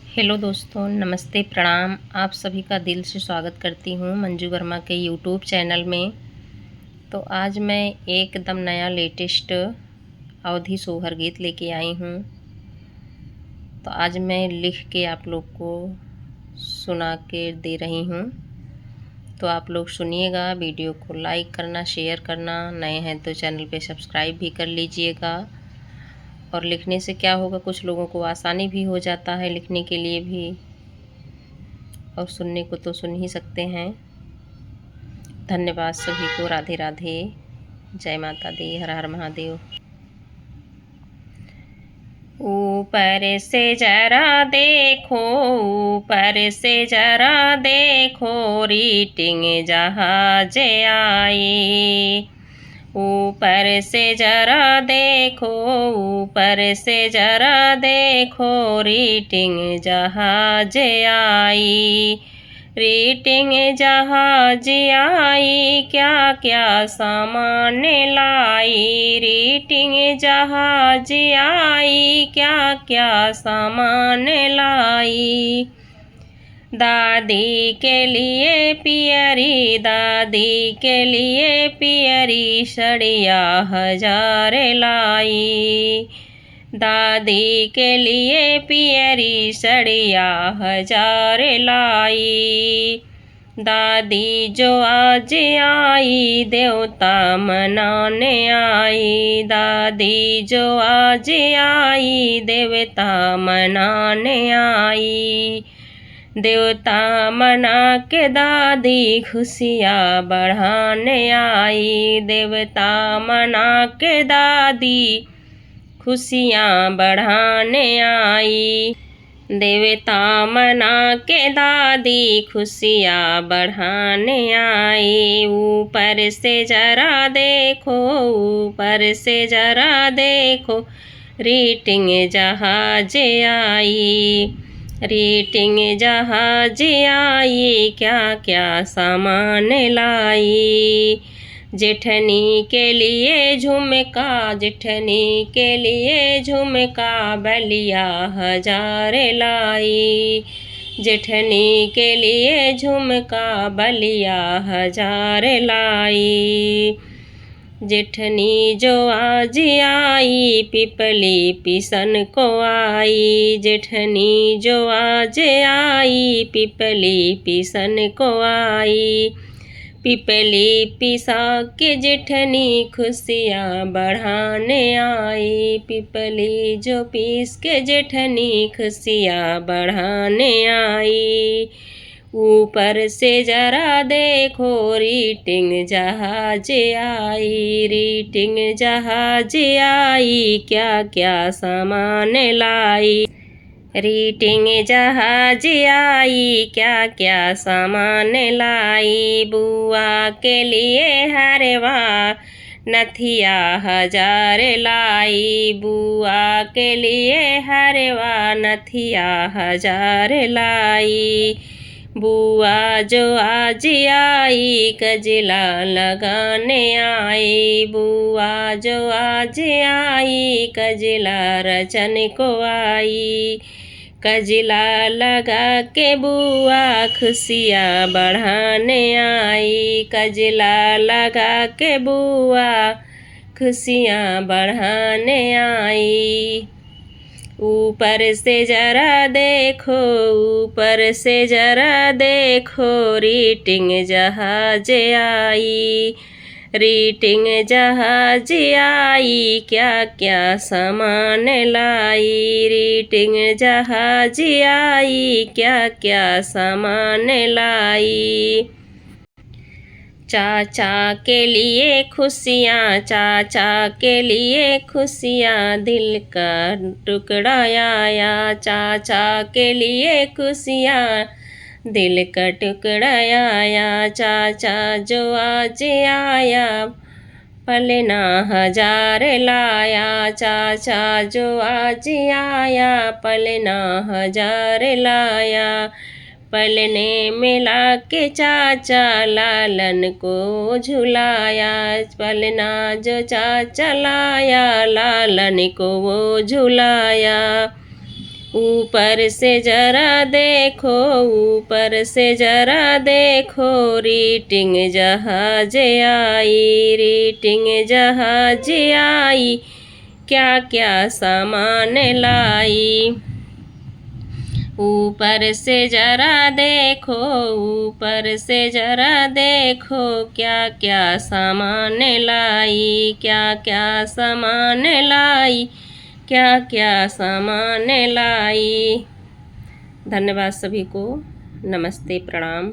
Hello दोस्तों, नमस्ते, प्रणाम। आप सभी का दिल से स्वागत करती हूँ मंजू वर्मा के यूट्यूब चैनल में। तो आज मैं एकदम नया लेटेस्ट अवधी सोहर गीत लेके आई हूँ। तो आज मैं लिख के आप लोग को सुना के दे रही हूँ। तो आप लोग सुनिएगा, वीडियो को लाइक करना, शेयर करना, नए हैं तो चैनल पे सब्सक्राइब भी कर लीजिएगा। और लिखने से क्या होगा, कुछ लोगों को आसानी भी हो जाता है लिखने के लिए भी, और सुनने को तो सुन ही सकते हैं। धन्यवाद सभी को। राधे राधे, जय माता दी, हर हर महादेव। ऊपर से जरा देखो, ऊपर से जरा देखो, रीटिंग जहाज आई। ऊपर से जरा देखो, ऊपर से जरा देखो, रीटिंग जहाज आई। रीटिंग जहाज आई, क्या क्या सामान लाई। रीटिंग जहाज आई, क्या क्या सामान लाई। दादी के लिए पियरी, दादी के लिए पियरी, सड़िया हजार लाई। दादी के लिए पियरी, सड़िया हजार लाई। दादी जो आज आई, देवता मनाने आई। दादी जो आज आई, देवता मनाने आई। देवता मना के दादी खुशियाँ बढ़ाने आई। देवता मना के दादी खुशियाँ बढ़ाने आई। देवता मना के दादी खुशियाँ बढ़ाने आई। ऊपर से जरा देखो, ऊपर से जरा देखो, रीटिंग जहाज आई। रीटिंग जहाज आई, क्या क्या सामान लाई। जेठनी के लिए झुमका, जेठनी के लिए झुमका, बलिया हजार लाई। जेठनी के लिए झुमका, बलिया हजार लाई। जेठनी जो आज आई, पिपली पिसन को आई। जेठनी जो आज आई, पिपली पिसन को आई। पिपली पिसा के जेठनी खुशियाँ बढ़ाने आई। पिपली जो पीस के जेठनी खुशियाँ बढ़ाने आई। ऊपर से जरा देखो, रीटिंग जहाज आई। रीटिंग जहाज आई, क्या क्या सामान लाई। रीटिंग जहाज आई, क्या क्या सामान लाई। बुआ के लिए हरवा, नथिया हजार लाई। बुआ के लिए हरवा, नथिया हजार लाई। बुआ जो आज आई, कजला लगाने आई। बुआ जो आज आई, कजला रचन को आई। कजला लगा के बुआ खुशियाँ बढ़ाने आई। कजला लगा के बुआ खुशियाँ बढ़ाने आई। ऊपर से जरा देखो, ऊपर से जरा देखो, रीटिंग जहाज आई। रीटिंग जहाज आई, क्या क्या सामान लाई। रीटिंग जहाज आई, क्या क्या सामान लाई। चाचा के लिए खुशियाँ, चाचा के लिए खुशियाँ, दिल का टुकड़ा आया। चाचा के लिए खुशियाँ, दिल का टुकड़ा आया। चाचा जो आज आया, पलना हजार लाया। चाचा जो आज आया, पलना हजार लाया। पलने में लाके चाचा लालन को झुलाया। पलना जो चाचा लाया, लालन को वो झुलाया। ऊपर से जरा देखो, ऊपर से जरा देखो, रेटिंग जहाज आई, रेटिंग जहाज आई, क्या क्या सामान लाई। ऊपर से जरा देखो, ऊपर से जरा देखो, क्या क्या सामान लाई, क्या क्या सामान लाई, क्या क्या सामान लाई। धन्यवाद सभी को। नमस्ते, प्रणाम।